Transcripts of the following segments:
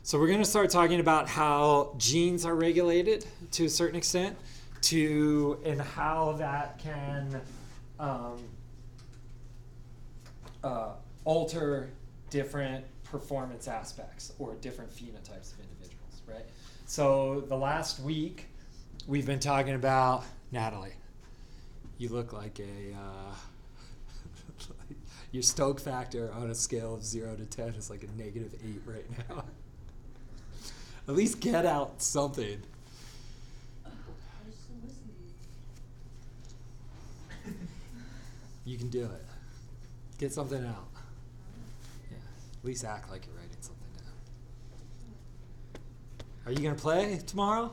So we're going to start talking about how genes are regulated to a certain extent, and how that can alter different performance aspects or different phenotypes of individuals, right? So the last week we've been talking about, Natalie, you look like your stoke factor on a scale of 0 to 10 is like a -8 right now. At least get out something. You can do it. Get something out. Yeah. At least act like you're writing something down. Are you going to play tomorrow?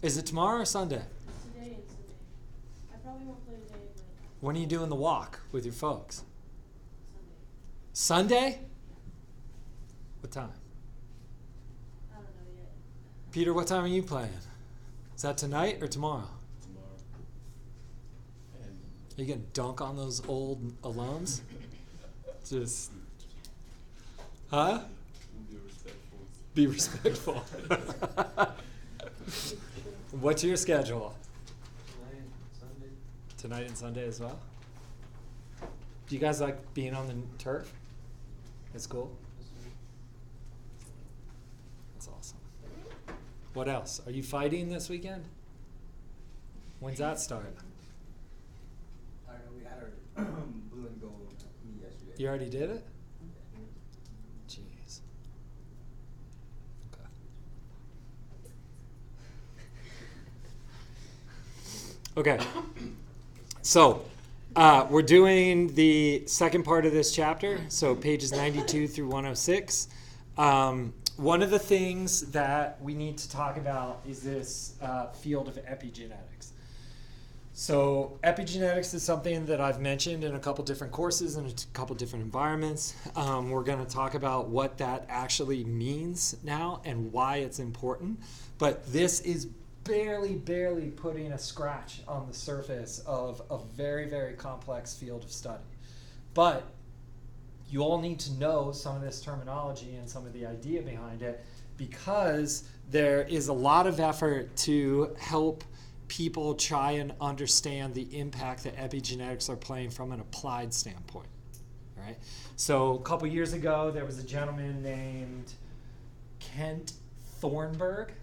Is it tomorrow or Sunday? Today and Sunday. I probably won't play today, but... When are you doing the walk with your folks? Sunday. Sunday? What time? I don't know yet. Peter, what time are you playing? Is that tonight or tomorrow? Tomorrow. Are you going to dunk on those old alums? Just, huh? Be respectful. Be respectful. What's your schedule? Sunday. Tonight and Sunday as well? Do you guys like being on the turf? It's cool. That's awesome. What else? Are you fighting this weekend? When's that start? I don't know, we had our blue and gold meet yesterday. You already did it? Jeez. Okay. So, we're doing the second part of this chapter, so pages 92 through 106. One of the things that we need to talk about is this field of epigenetics. So epigenetics is something that I've mentioned in a couple different courses and a couple different environments. We're going to talk about what that actually means now and why it's important. But this is barely putting a scratch on the surface of a very, very complex field of study. But you all need to know some of this terminology and some of the idea behind it, because there is a lot of effort to help people try and understand the impact that epigenetics are playing from an applied standpoint. All right? So a couple years ago, there was a gentleman named Kent Thornburg.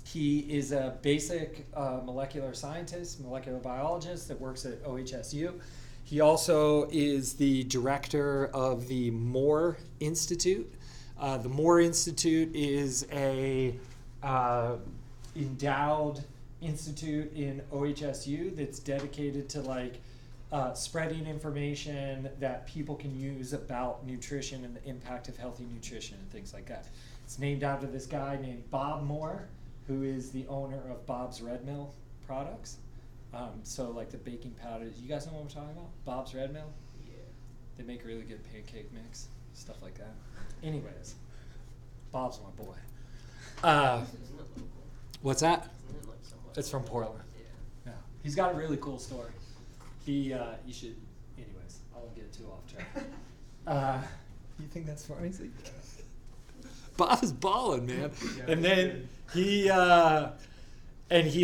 He is a basic molecular scientist, molecular biologist that works at OHSU. He also is the director of the Moore Institute. The Moore Institute is a endowed institute in OHSU that's dedicated to spreading information that people can use about nutrition and the impact of healthy nutrition and things like that. It's named after this guy named Bob Moore, who is the owner of Bob's Red Mill products. So like the baking powder, you guys know what I'm talking about? Bob's Red Mill? Yeah. They make a really good pancake mix, stuff like that. Anyways, Bob's my boy. Isn't it local? What's that? Isn't it like somewhat It's from local? Portland. Yeah. Yeah. He's got a really cool story. You should, anyways, I won't get too off track. You think that's funny? Bob is balling, man. Yeah, And then he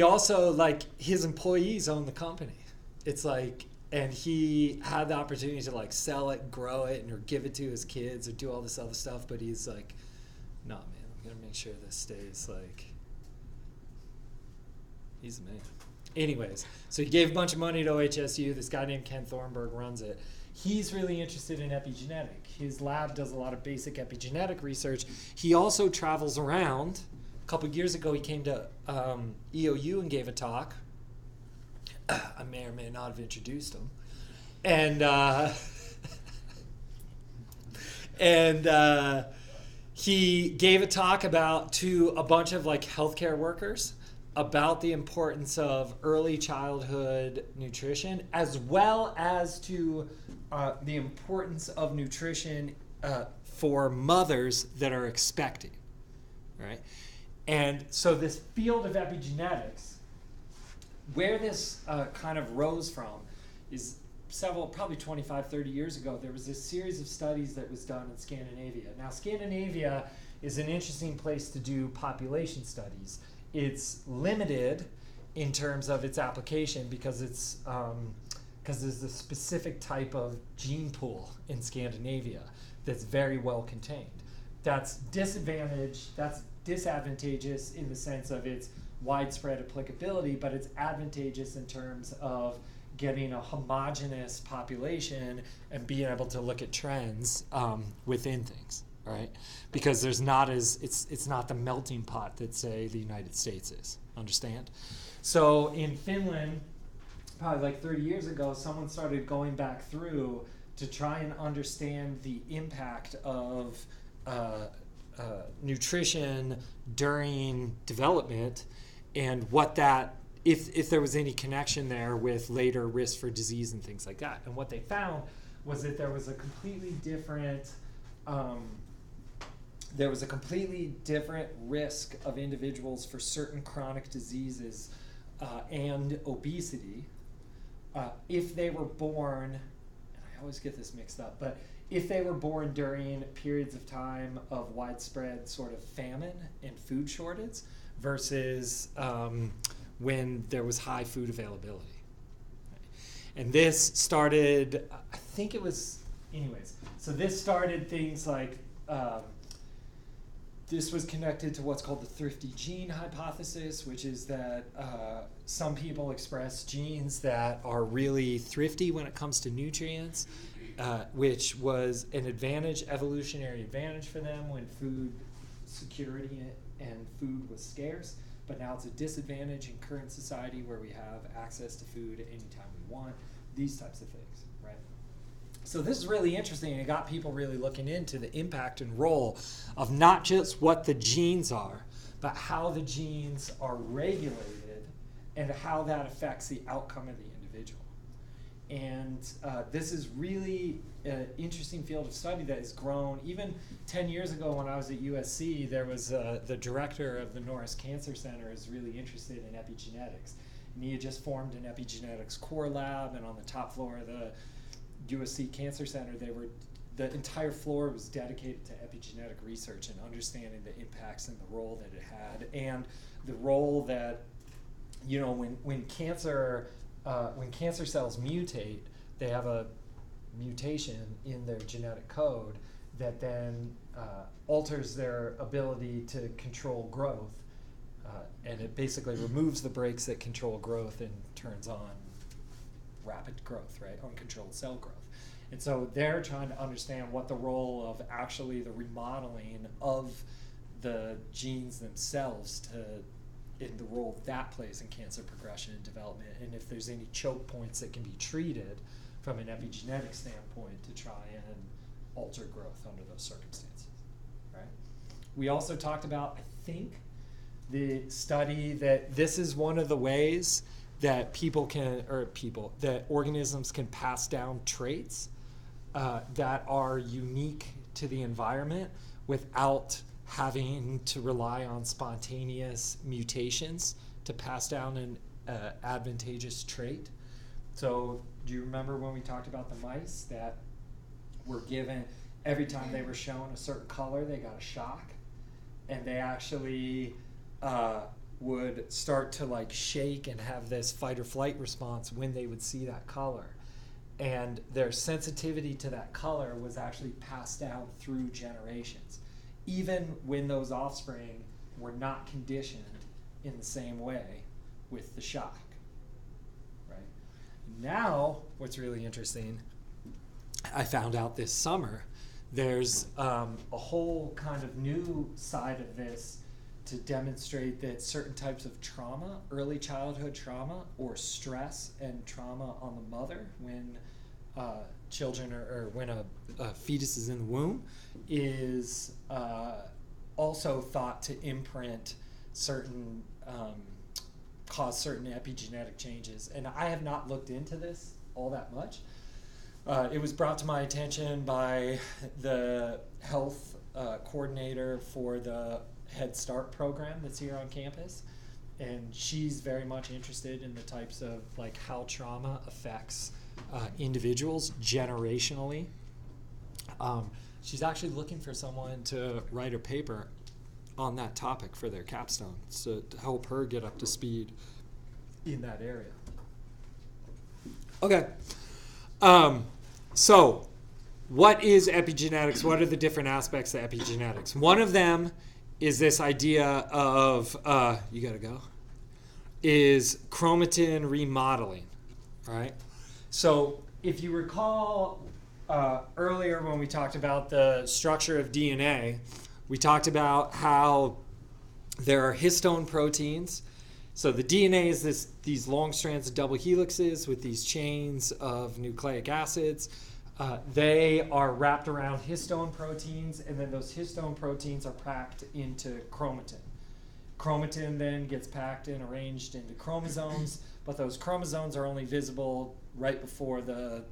also, his employees own the company. It's and he had the opportunity to sell it, grow it, or give it to his kids or do all this other stuff. But he's like, nah, man, I'm going to make sure this stays he's the man. Anyways, so he gave a bunch of money to OHSU. This guy named Ken Thornburg runs it. He's really interested in epigenetic. His lab does a lot of basic epigenetic research. He also travels around. A couple years ago, he came to EOU and gave a talk. I may or may not have introduced him. And he gave a talk to a bunch of healthcare workers about the importance of early childhood nutrition, as well as to the importance of nutrition for mothers that are expecting, right? And so this field of epigenetics, where this kind of rose from is probably 25, 30 years ago, there was this series of studies that was done in Scandinavia. Now, Scandinavia is an interesting place to do population studies. It's limited in terms of its application because it's because there's a specific type of gene pool in Scandinavia that's very well contained. That's disadvantageous in the sense of its widespread applicability, but it's advantageous in terms of getting a homogeneous population and being able to look at trends within things, right? Because there's not it's not the melting pot that, say, the United States is. Understand? So in Finland, probably like 30 years ago, someone started going back through to try and understand the impact of nutrition during development and what that, if there was any connection there with later risk for disease and things like that. And what they found was that there was a completely different risk of individuals for certain chronic diseases and obesity if they were born, and I always get this mixed up, but if they were born during periods of time of widespread sort of famine and food shortage versus when there was high food availability. And this started, I think it was, anyways, so this started things like, this was connected to what's called the thrifty gene hypothesis, which is that some people express genes that are really thrifty when it comes to nutrients, which was an advantage, evolutionary advantage for them when food security and food was scarce. But now it's a disadvantage in current society where we have access to food anytime we want, these types of things, right? So this is really interesting, and it got people really looking into the impact and role of not just what the genes are, but how the genes are regulated and how that affects the outcome of the individual. And this is really an interesting field of study that has grown. Even 10 years ago when I was at USC, there was the director of the Norris Cancer Center is really interested in epigenetics. And he had just formed an epigenetics core lab, and on the top floor of the USC Cancer Center, the entire floor was dedicated to epigenetic research and understanding the impacts and the role that it had, and the role that, you know, when cancer cells mutate, they have a mutation in their genetic code that then alters their ability to control growth, and it basically removes the brakes that control growth and turns on rapid growth, right? Uncontrolled cell growth. And so they're trying to understand what the role of actually the remodeling of the genes themselves in the role that plays in cancer progression and development, and if there's any choke points that can be treated from an epigenetic standpoint to try and alter growth under those circumstances, right? We also talked about, I think, the study that this is one of the ways that that organisms can pass down traits that are unique to the environment without having to rely on spontaneous mutations to pass down an advantageous trait. So do you remember when we talked about the mice that were given, every time they were shown a certain color, they got a shock, and they actually would start to like shake and have this fight or flight response when they would see that color. And their sensitivity to that color was actually passed down through generations, even when those offspring were not conditioned in the same way with the shock, right? Now, what's really interesting, I found out this summer, there's a whole kind of new side of this to demonstrate that certain types of trauma, early childhood trauma, or stress and trauma on the mother when children or when a fetus is in the womb, is also thought to imprint certain, cause certain epigenetic changes. And I have not looked into this all that much. It was brought to my attention by the health coordinator for the Head Start program that's here on campus, and she's very much interested in the types of like how trauma affects individuals generationally. She's actually looking for someone to write a paper on that topic for their capstone, so to help her get up to speed in that area. Okay. So what is epigenetics? What are the different aspects of epigenetics? One of them is this idea of, you gotta go, is chromatin remodeling, right? So if you recall earlier when we talked about the structure of DNA, we talked about how there are histone proteins. So the DNA is these long strands of double helixes with these chains of nucleic acids. They are wrapped around histone proteins, and then those histone proteins are packed into chromatin. Chromatin then gets packed and arranged into chromosomes, but those chromosomes are only visible right before the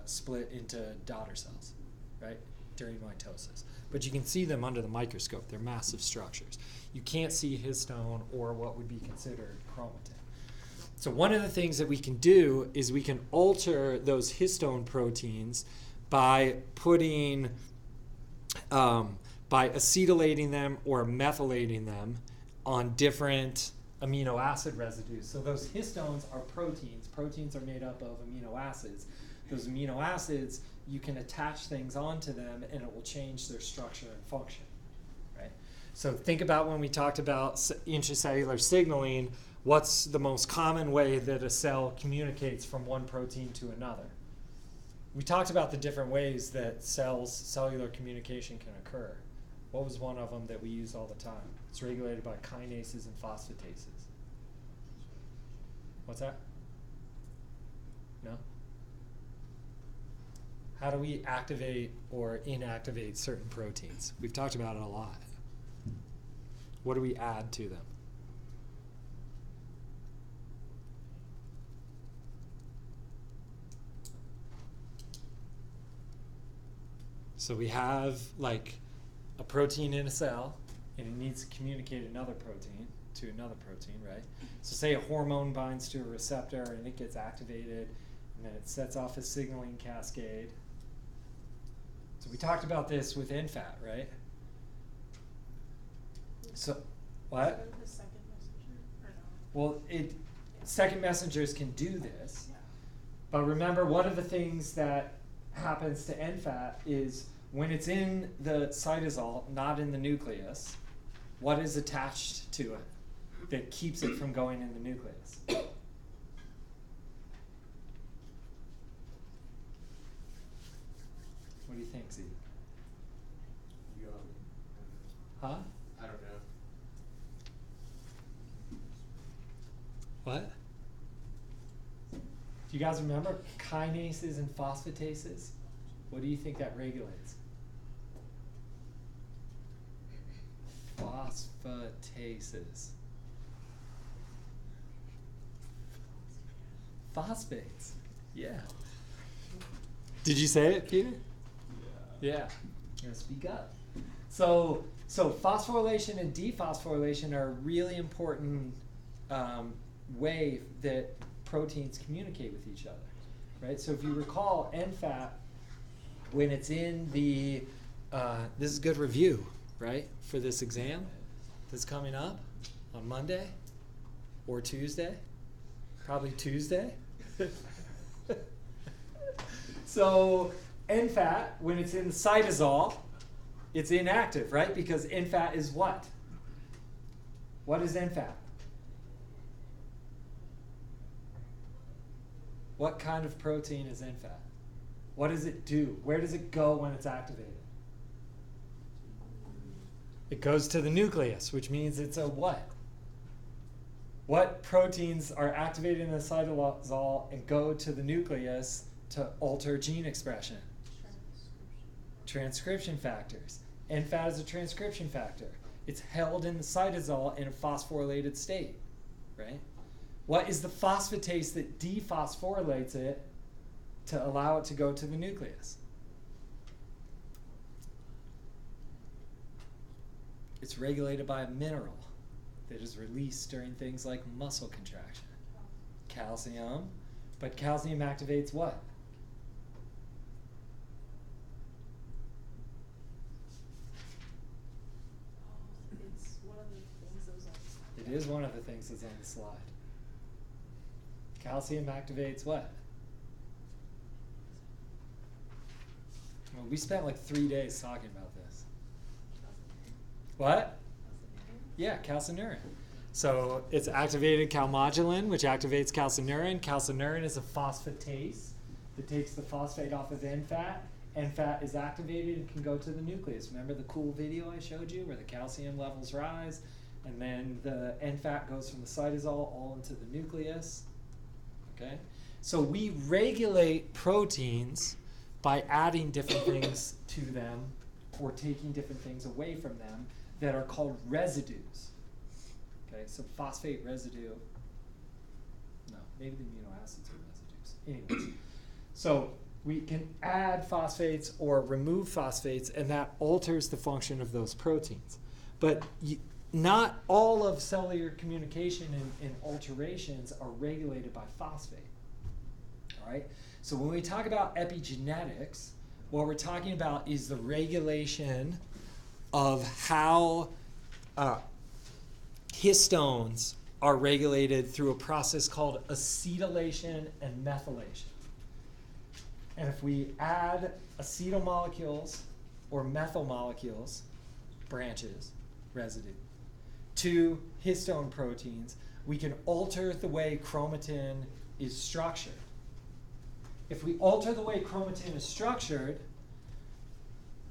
split into daughter cells, right, during mitosis. But you can see them under the microscope. They're massive structures. You can't see histone or what would be considered chromatin. So one of the things that we can do is we can alter those histone proteins by putting, by acetylating them or methylating them on different amino acid residues. So those histones are proteins. Proteins are made up of amino acids. Those amino acids, you can attach things onto them and it will change their structure and function, right? So think about when we talked about intracellular signaling, what's the most common way that a cell communicates from one protein to another? We talked about the different ways that cellular communication can occur. What was one of them that we use all the time? It's regulated by kinases and phosphatases. What's that? No? How do we activate or inactivate certain proteins? We've talked about it a lot. What do we add to them? So we have like a protein in a cell, and it needs to communicate another protein to another protein, right? So say a hormone binds to a receptor and it gets activated, and then it sets off a signaling cascade. So we talked about this with NFAT, right? So, what? Is that the second messenger or no? Well, second messengers can do this, Yeah. but remember, one of the things that happens to NFAT is when it's in the cytosol, not in the nucleus, what is attached to it that keeps it from going in the nucleus? What do you think, Z? Huh? I don't know. What? Do you guys remember kinases and phosphatases? What do you think that regulates? Phosphatases. Phosphates. Yeah. Did you say it, Peter? Yeah. You're gonna speak up. So phosphorylation and dephosphorylation are a really important way that proteins communicate with each other, right? So if you recall, NFAT, when it's in the, this is good review, right, for this exam that's coming up on Monday or Tuesday, probably Tuesday. So NFAT, when it's in the cytosol, it's inactive, right? Because NFAT is what? What is NFAT? What kind of protein is NFAT? What does it do? Where does it go when it's activated? It goes to the nucleus, which means it's a what? What proteins are activated in the cytosol and go to the nucleus to alter gene expression? Transcription factors. NFAT is a transcription factor. It's held in the cytosol in a phosphorylated state, right? What is the phosphatase that dephosphorylates it to allow it to go to the nucleus? It's regulated by a mineral that is released during things like muscle contraction. Calcium. But calcium activates what? It is one of the things that's on the slide. Calcium activates what? Well, we spent like 3 days talking about this. What? Yeah, calcineurin. So it's activated calmodulin, which activates calcineurin. Calcineurin is a phosphatase that takes the phosphate off of NFAT. NFAT is activated and can go to the nucleus. Remember the cool video I showed you where the calcium levels rise and then the NFAT goes from the cytosol all into the nucleus? Okay? So we regulate proteins by adding different things to them or taking different things away from them that are called residues. Okay, so phosphate residue. No, maybe the amino acids are residues. Anyways, so we can add phosphates or remove phosphates, and that alters the function of those proteins. But not all of cellular communication and alterations are regulated by phosphate. All right? So when we talk about epigenetics, what we're talking about is the regulation of how histones are regulated through a process called acetylation and methylation. And if we add acetyl molecules or methyl molecules, branches, residue, to histone proteins, we can alter the way chromatin is structured. If we alter the way chromatin is structured,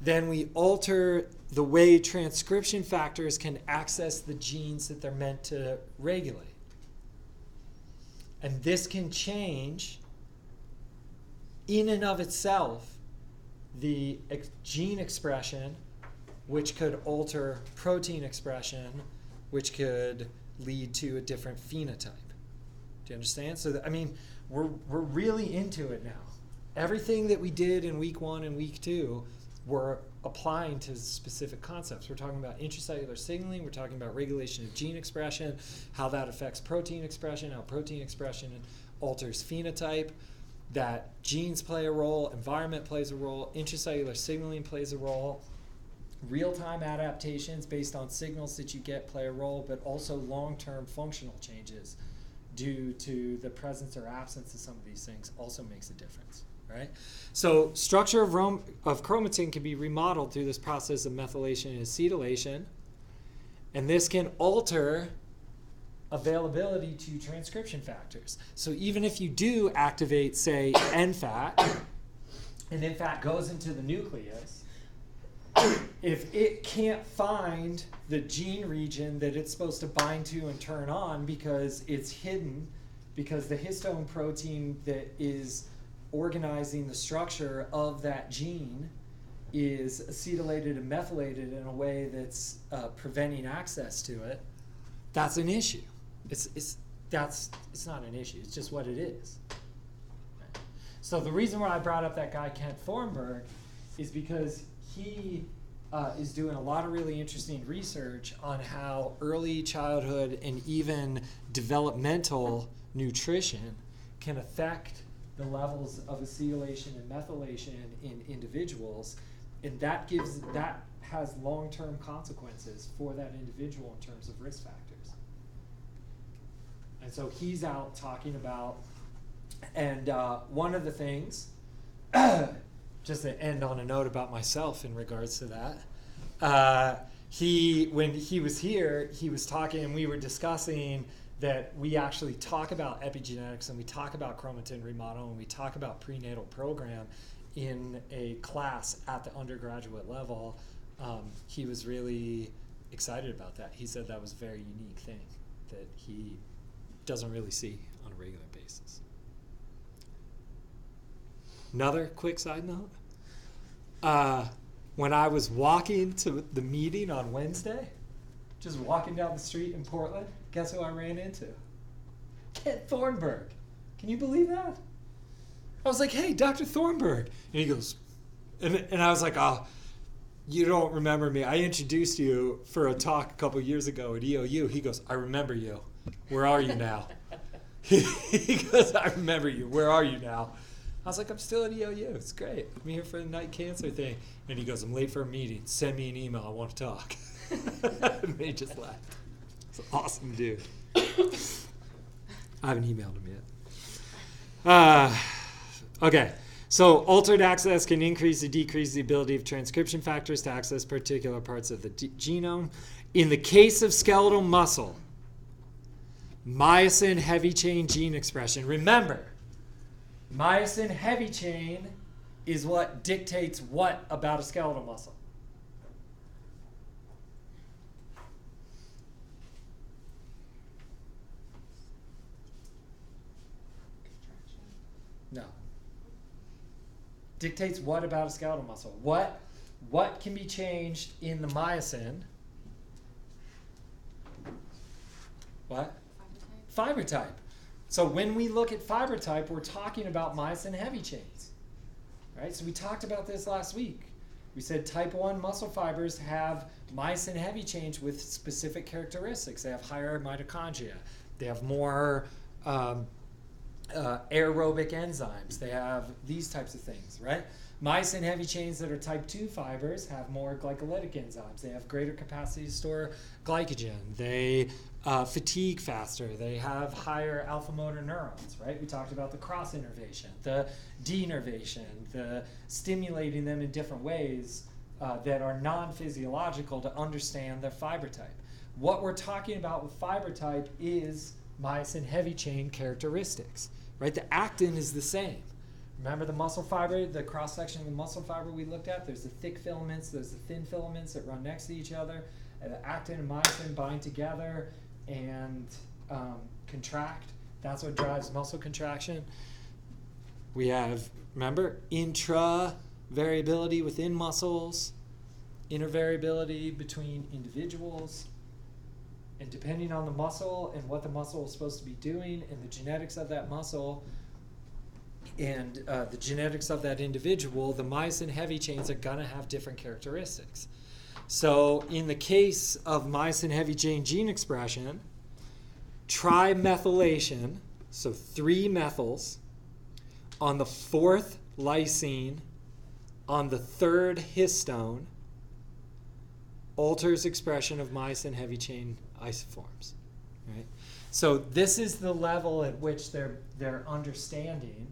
then we alter the way transcription factors can access the genes that they're meant to regulate. And this can change, in and of itself, the gene expression, which could alter protein expression, which could lead to a different phenotype. Do you understand? So, I mean, we're really into it now. Everything that we did in week 1 and week 2, we're applying to specific concepts. We're talking about intracellular signaling, we're talking about regulation of gene expression, how that affects protein expression, how protein expression alters phenotype, that genes play a role, environment plays a role, intracellular signaling plays a role, real-time adaptations based on signals that you get play a role, but also long-term functional changes due to the presence or absence of some of these things also makes a difference. Right? So structure of chromatin can be remodeled through this process of methylation and acetylation, and this can alter availability to transcription factors. So even if you do activate, say, NFAT, and NFAT goes into the nucleus, if it can't find the gene region that it's supposed to bind to and turn on because it's hidden, because the histone protein that is organizing the structure of that gene is acetylated and methylated in a way that's preventing access to it, that's an issue. It's not an issue. It's just what it is. Okay. So the reason why I brought up that guy Kent Thornburg is because he is doing a lot of really interesting research on how early childhood and even developmental nutrition can affect the levels of acetylation and methylation in individuals, and that has long-term consequences for that individual in terms of risk factors. And so he's out talking about, and one of the things, just to end on a note about myself in regards to that, when he was here, he was talking, and we were discussing that we actually talk about epigenetics and we talk about chromatin remodel and we talk about prenatal program in a class at the undergraduate level. He was really excited about that. He said that was a very unique thing that he doesn't really see on a regular basis. Another quick side note. When I was walking to the meeting on Wednesday, just walking down the street in Portland, guess who I ran into? Kent Thornburg. Can you believe that? I was like, hey, Dr. Thornburg. And he goes, and I was like, oh, you don't remember me. I introduced you for a talk a couple years ago at EOU. He goes, I remember you. Where are you now? He goes, I remember you. Where are you now? I was like, I'm still at EOU. It's great. I'm here for the night cancer thing. And he goes, I'm late for a meeting. Send me an email. I want to talk. And they just laughed. It's awesome, dude. I haven't emailed him yet. Okay. So altered access can increase or decrease the ability of transcription factors to access particular parts of the genome. In the case of skeletal muscle, myosin heavy chain gene expression. Remember, myosin heavy chain is what dictates what about a skeletal muscle? No. Dictates what about a skeletal muscle? What can be changed in the myosin? What? Fiber type. So when we look at fiber type, we're talking about myosin heavy chains. Right? So we talked about this last week. We said type 1 muscle fibers have myosin heavy chains with specific characteristics. They have higher mitochondria. They have more aerobic enzymes. They have these types of things, right? Myosin heavy chains that are type 2 fibers have more glycolytic enzymes. They have greater capacity to store glycogen. They fatigue faster. They have higher alpha motor neurons, right? We talked about the cross innervation, the denervation, the stimulating them in different ways that are non-physiological to understand their fiber type. What we're talking about with fiber type is myosin heavy chain characteristics, right? The actin is the same. Remember the muscle fiber, the cross-section of the muscle fiber we looked at? There's the thick filaments, there's the thin filaments that run next to each other. And the actin and myosin bind together and contract. That's what drives muscle contraction. We have, remember, intra-variability within muscles, inter-variability between individuals. And depending on the muscle and what the muscle is supposed to be doing and the genetics of that muscle and the genetics of that individual, the myosin heavy chains are going to have different characteristics. So in the case of myosin heavy chain gene expression, trimethylation, so 3 methyls, on the 4th lysine, on the 3rd histone, alters expression of myosin heavy chain isoforms, right? So this is the level at which they're understanding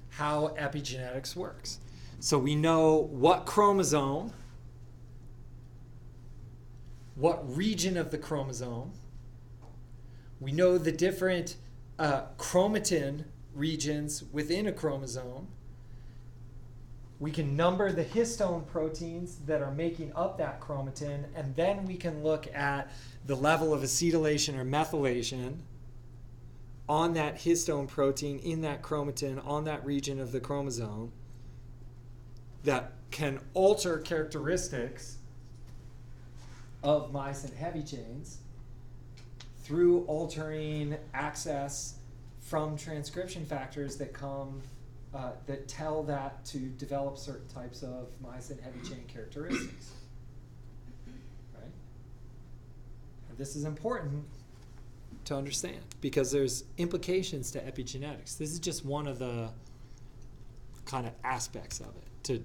how epigenetics works. So we know what chromosome, what region of the chromosome. We know the different chromatin regions within a chromosome. We can number the histone proteins that are making up that chromatin, and then we can look at the level of acetylation or methylation on that histone protein in that chromatin on that region of the chromosome that can alter characteristics of myosin heavy chains through altering access from transcription factors that come that tell that to develop certain types of myosin heavy chain characteristics. Right? And this is important to understand because there's implications to epigenetics. This is just one of the kind of aspects of it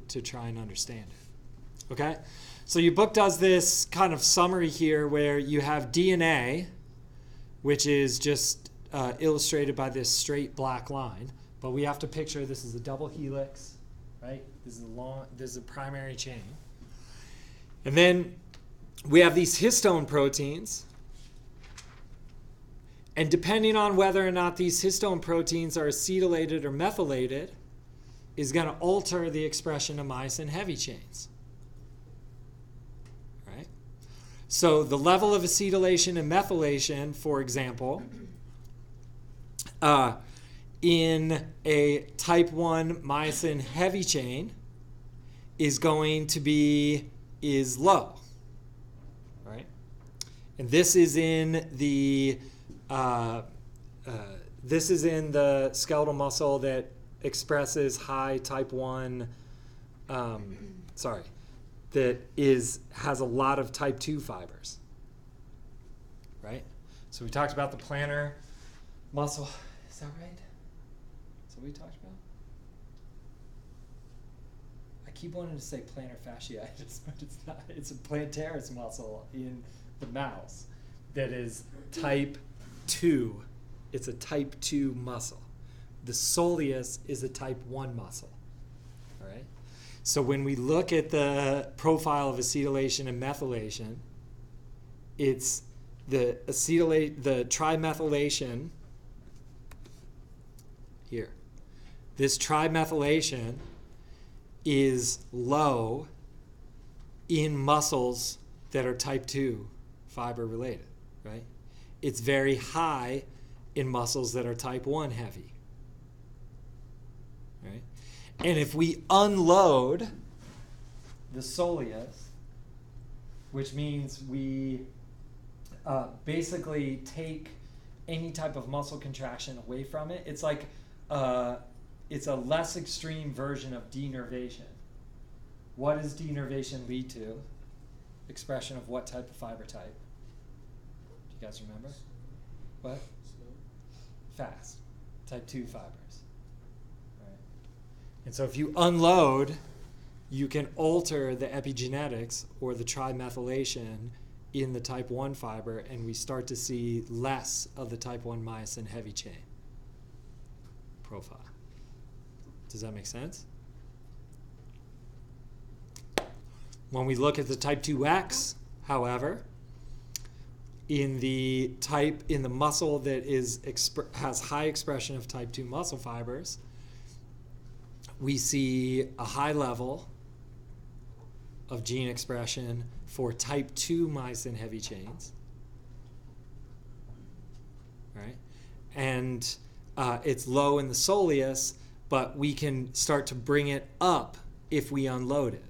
to try and understand it. Okay? So your book does this kind of summary here where you have DNA, which is just illustrated by this straight black line. But we have to picture this is a double helix, right? This is a primary chain. And then we have these histone proteins. And depending on whether or not these histone proteins are acetylated or methylated is going to alter the expression of myosin heavy chains. Right? So the level of acetylation and methylation, for example, in a type 1 myosin heavy chain is going to be low, right? And this is in the skeletal muscle that expresses high type 1 that has a lot of type 2 fibers, right? So we talked about the plantar muscle. Is that right? Is that what we talked about? I keep wanting to say plantar fasciitis, but it's not. It's a plantaris muscle in the mouse that is type 2. It's a type 2 muscle. The soleus is a type 1 muscle. All right? So when we look at the profile of acetylation and methylation, it's the trimethylation here. This trimethylation is low in muscles that are type 2 fiber related, right? It's very high in muscles that are type 1 heavy, right? And if we unload the soleus, which means we basically take any type of muscle contraction away from it, it's like it's a less extreme version of denervation. What does denervation lead to? Expression of what type of fiber type? Do you guys remember? What? Fast. Type 2 fibers. Right. And so if you unload, you can alter the epigenetics or the trimethylation in the type 1 fiber, and we start to see less of the type 1 myosin heavy chain profile. Does that make sense? When we look at the type 2X, however, in the muscle that has high expression of type 2 muscle fibers, we see a high level of gene expression for type 2 myosin heavy chains, right? And it's low in the soleus, but we can start to bring it up if we unload it.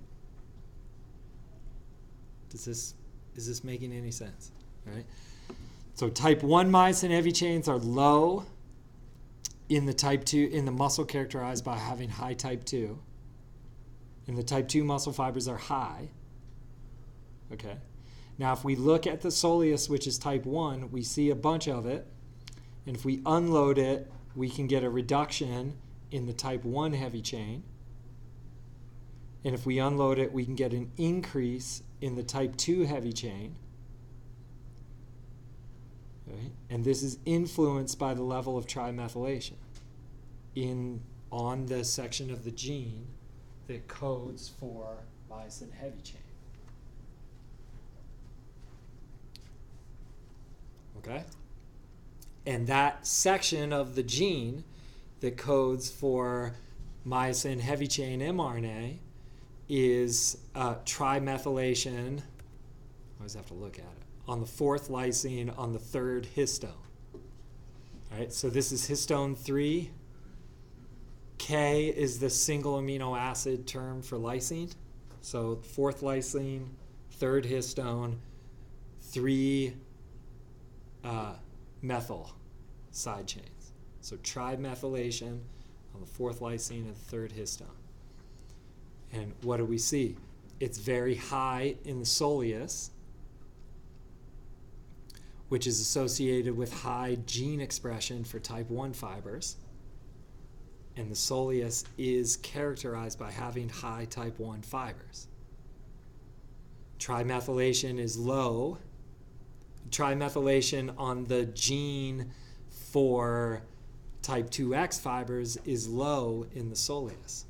Is this making any sense? All right. So type 1 myosin heavy chains are low in the muscle characterized by having high type 2. And the type 2 muscle fibers are high. Okay. Now if we look at the soleus, which is type 1, we see a bunch of it. And if we unload it, we can get a reduction in the type 1 heavy chain. And if we unload it, we can get an increase in the type 2 heavy chain. Right? And this is influenced by the level of trimethylation on the section of the gene that codes for myosin heavy chain. Okay? And that section of the gene that codes for myosin heavy chain mRNA is trimethylation. I always have to look at it. On the 4th lysine on the 3rd histone. All right, so this is histone 3. K is the single amino acid term for lysine. So 4th lysine, 3rd histone, 3 methyl side chains. So trimethylation on the 4th lysine and the 3rd histone. And what do we see? It's very high in the soleus, which is associated with high gene expression for type 1 fibers. And the soleus is characterized by having high type 1 fibers. Trimethylation is low. Trimethylation on the gene for type 2X fibers is low in the soleus.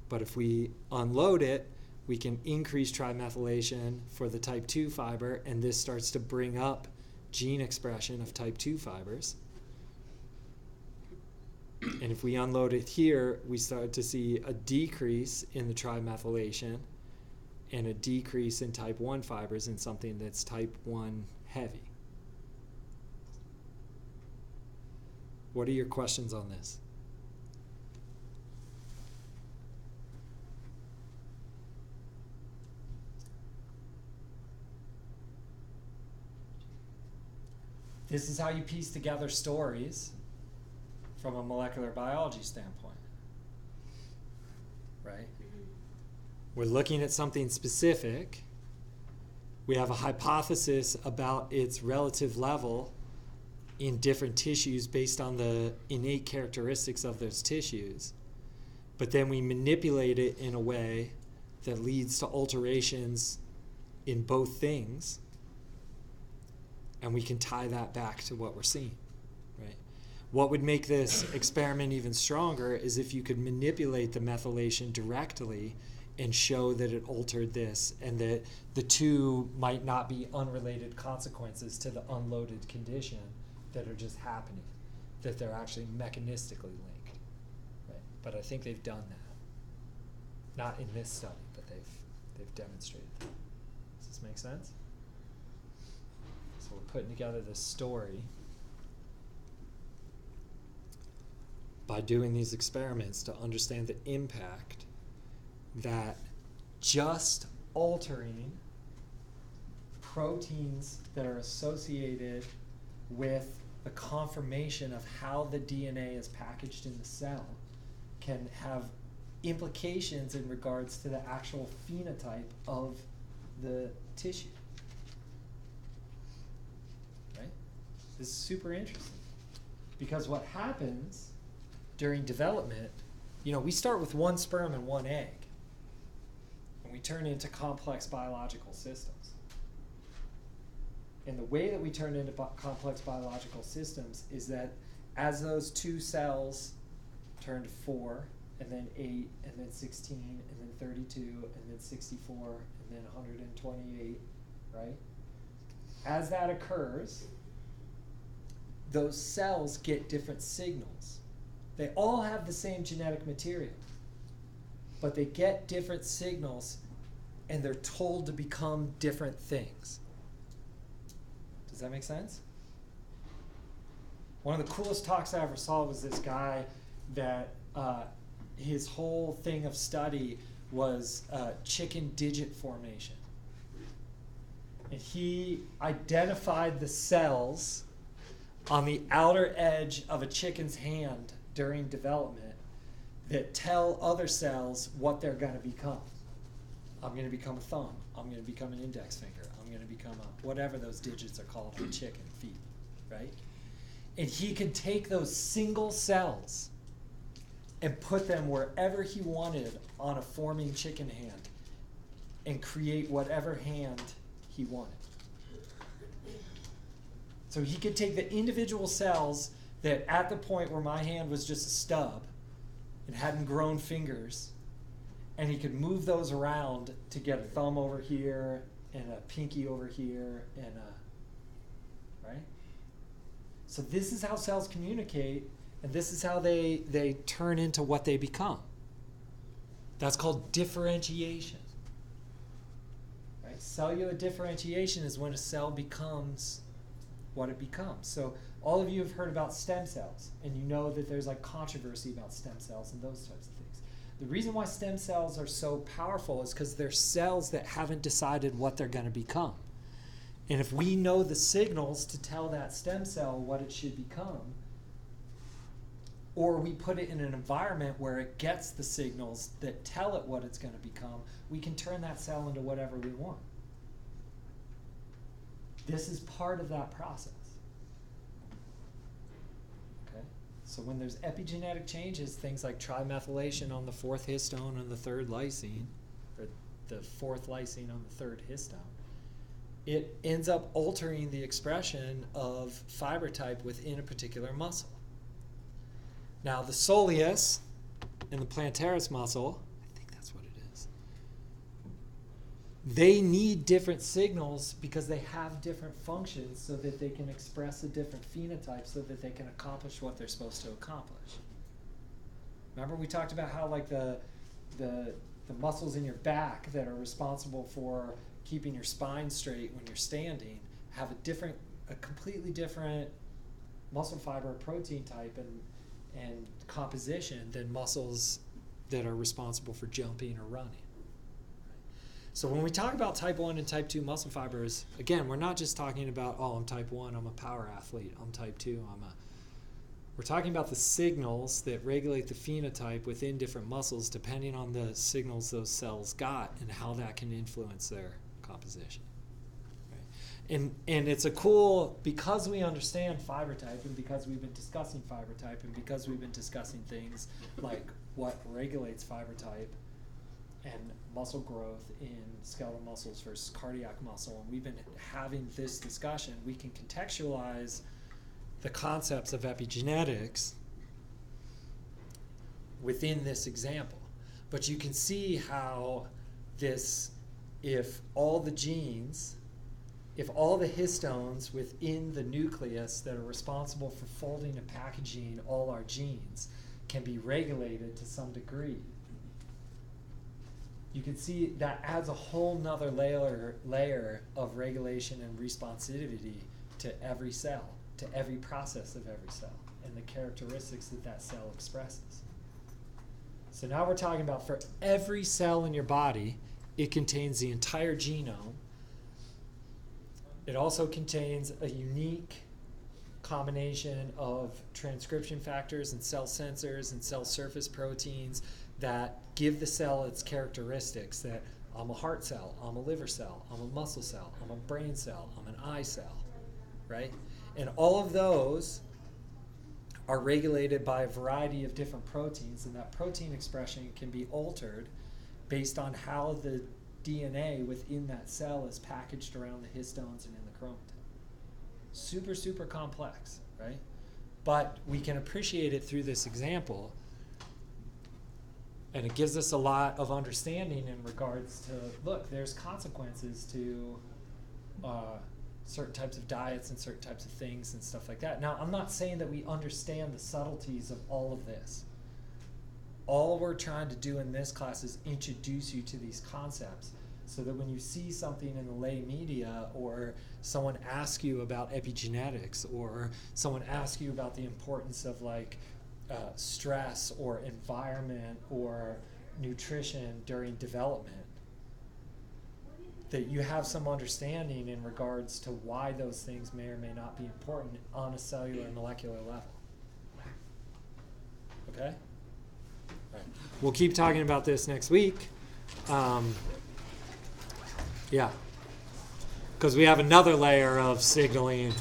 But if we unload it, we can increase trimethylation for the type 2 fiber, and this starts to bring up gene expression of type 2 fibers. And if we unload it here, we start to see a decrease in the trimethylation and a decrease in type 1 fibers in something that's type 1 heavy. What are your questions on this? This is how you piece together stories from a molecular biology standpoint, right? We're looking at something specific. We have a hypothesis about its relative level in different tissues based on the innate characteristics of those tissues. But then we manipulate it in a way that leads to alterations in both things. And we can tie that back to what we're seeing, right? What would make this experiment even stronger is if you could manipulate the methylation directly and show that it altered this, and that the two might not be unrelated consequences to the unloaded condition that are just happening, that they're actually mechanistically linked, right? But I think they've done that. Not in this study, but they've demonstrated that. Does this make sense? So we're putting together this story by doing these experiments to understand the impact that just altering proteins that are associated with the conformation of how the DNA is packaged in the cell can have implications in regards to the actual phenotype of the tissue. Right? This is super interesting. Because what happens during development, we start with one sperm and one egg. And we turn into complex biological systems. And the way that we turn into complex biological systems is that as those two cells turn to 4, and then 8, and then 16, and then 32, and then 64, and then 128, right? As that occurs, those cells get different signals. They all have the same genetic material, but they get different signals, and they're told to become different things. Does that make sense? One of the coolest talks I ever saw was this guy that his whole thing of study was chicken digit formation. And he identified the cells on the outer edge of a chicken's hand during development that tell other cells what they're going to become. I'm going to become a thumb. I'm going to become an index finger. I'm going to become a whatever those digits are called on chicken feet, right? And he could take those single cells and put them wherever he wanted on a forming chicken hand and create whatever hand he wanted. So he could take the individual cells that at the point where my hand was just a stub and hadn't grown fingers, and he could move those around to get a thumb over here and a pinky over here and a, right? So this is how cells communicate, and this is how they turn into what they become. That's called differentiation. Right? Cellular differentiation is when a cell becomes what it becomes. So all of you have heard about stem cells, and you know that there's like controversy about stem cells and those types of things. The reason why stem cells are so powerful is because they're cells that haven't decided what they're going to become. And if we know the signals to tell that stem cell what it should become, or we put it in an environment where it gets the signals that tell it what it's going to become, we can turn that cell into whatever we want. This is part of that process. Okay? So when there's epigenetic changes, things like trimethylation on the 4th histone and the 3rd lysine, or the 4th lysine on the 3rd histone, it ends up altering the expression of fiber type within a particular muscle. Now the soleus and the plantaris muscle, I think that's what it is, they need different signals because they have different functions so that they can express a different phenotype so that they can accomplish what they're supposed to accomplish. Remember we talked about how like the muscles in your back that are responsible for keeping your spine straight when you're standing have a completely different muscle fiber protein type and composition than muscles that are responsible for jumping or running. So when we talk about type 1 and type 2 muscle fibers, again, we're not just talking about, oh, I'm type 1, I'm a power athlete, I'm type 2, we're talking about the signals that regulate the phenotype within different muscles depending on the signals those cells got and how that can influence their composition. Right? And it's a cool, because we understand fiber type and because we've been discussing fiber type and because we've been discussing things like what regulates fiber type, and muscle growth in skeletal muscles versus cardiac muscle, and we've been having this discussion, we can contextualize the concepts of epigenetics within this example. But you can see how this, if all the genes, if all the histones within the nucleus that are responsible for folding and packaging all our genes can be regulated to some degree, you can see that adds a whole nother layer of regulation and responsivity to every cell, to every process of every cell, and the characteristics that that cell expresses. So now we're talking about for every cell in your body, it contains the entire genome. It also contains a unique combination of transcription factors and cell sensors and cell surface proteins that give the cell its characteristics, that I'm a heart cell, I'm a liver cell, I'm a muscle cell, I'm a brain cell, I'm an eye cell, right? And all of those are regulated by a variety of different proteins, and that protein expression can be altered based on how the DNA within that cell is packaged around the histones and in the chromatin. Super, super complex, right? But we can appreciate it through this example, and it gives us a lot of understanding in regards to, look, there's consequences to certain types of diets and certain types of things and stuff like that. Now, I'm not saying that we understand the subtleties of all of this. All we're trying to do in this class is introduce you to these concepts so that when you see something in the lay media, or someone asks you about epigenetics, or someone asks you about the importance of like stress or environment or nutrition during development, that you have some understanding in regards to why those things may or may not be important on a cellular and molecular level. Okay? All right. We'll keep talking about this next week. Yeah. Because we have another layer of signaling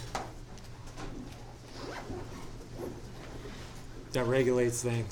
that regulates things.